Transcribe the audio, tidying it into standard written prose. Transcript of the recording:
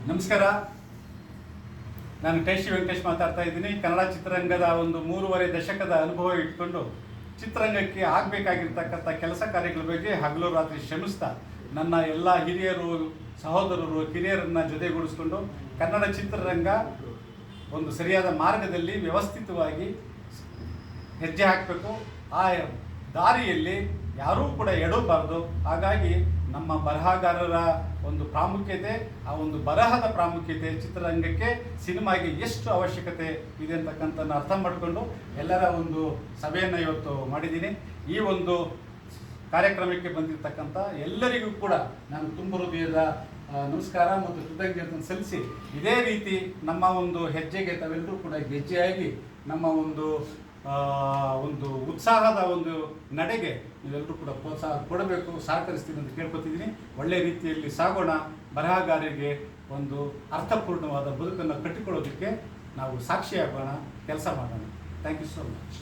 ನಮಸ್ಕಾರ. ನಾನು ಟೈಶಿ ವೆಂಕಟೇಶ್ ಮಾತಾಡ್ತಾ ಇದ್ದೀನಿ. ಕನ್ನಡ ಚಿತ್ರರಂಗದ ಒಂದು 3.5 ದಶಕದ ಅನುಭವ ಇಟ್ಕೊಂಡು ಚಿತ್ರರಂಗಕ್ಕೆ ಆಗಬೇಕಾಗಿರ್ತಕ್ಕಂಥ ಕೆಲಸ ಕಾರ್ಯಗಳ ಬಗ್ಗೆ ಹಗಲು ರಾತ್ರಿ ಶ್ರಮಿಸ್ತಾ ನನ್ನ ಎಲ್ಲ ಹಿರಿಯರು, ಸಹೋದರರು, ಕಿರಿಯರನ್ನು ಜೊತೆಗೂಡಿಸ್ಕೊಂಡು ಕನ್ನಡ ಚಿತ್ರರಂಗ ಒಂದು ಸರಿಯಾದ ಮಾರ್ಗದಲ್ಲಿ ವ್ಯವಸ್ಥಿತವಾಗಿ ಹೆಜ್ಜೆ ಹಾಕಬೇಕು. ಆ ದಾರಿಯಲ್ಲಿ ಯಾರೂ ಕೂಡ ಎಡಬಾರ್ದು. ಹಾಗಾಗಿ ನಮ್ಮ ಬರಹಗಾರರ ಒಂದು ಪ್ರಾಮುಖ್ಯತೆ, ಆ ಒಂದು ಬರಹದ ಪ್ರಾಮುಖ್ಯತೆ ಚಿತ್ರರಂಗಕ್ಕೆ, ಸಿನಿಮಾಗೆ ಎಷ್ಟು ಅವಶ್ಯಕತೆ ಇದೆ ಅಂತಕ್ಕಂಥ ಅರ್ಥ ಮಾಡಿಕೊಂಡು ಎಲ್ಲರ ಒಂದು ಸಭೆಯನ್ನು ಇವತ್ತು ಮಾಡಿದ್ದೀನಿ. ಈ ಒಂದು ಕಾರ್ಯಕ್ರಮಕ್ಕೆ ಬಂದಿರತಕ್ಕಂಥ ಎಲ್ಲರಿಗೂ ಕೂಡ ನಾನು ತುಂಬ ಹೃದಯದ ನಮಸ್ಕಾರ ಮತ್ತು ಕೃತಜ್ಞತೆಯನ್ನು ಸಲ್ಲಿಸಿ, ಇದೇ ರೀತಿ ನಮ್ಮ ಒಂದು ಹೆಜ್ಜೆಗೆ ತಾವೆಲ್ಲರೂ ಕೂಡ ಗೆಜ್ಜೆಯಾಗಿ ನಮ್ಮ ಒಂದು ಉತ್ಸಾಹದ ಒಂದು ನಡೆಗೆ ನೀವೆಲ್ಲರೂ ಕೂಡ ಪ್ರೋತ್ಸಾಹ ಕೊಡಬೇಕು, ಸಹಕರಿಸ್ತೀನಿ ಅಂತ ಕೇಳ್ಕೊತಿದ್ದೀನಿ. ಒಳ್ಳೆಯ ರೀತಿಯಲ್ಲಿ ಸಾಗೋಣ. ಬರಹಗಾರರಿಗೆ ಒಂದು ಅರ್ಥಪೂರ್ಣವಾದ ಬದುಕನ್ನು ಕಟ್ಟಿಕೊಳ್ಳೋದಕ್ಕೆ ನಾವು ಸಾಕ್ಷಿಯಾಗೋಣ, ಕೆಲಸ ಮಾಡೋಣ. Thank you so much.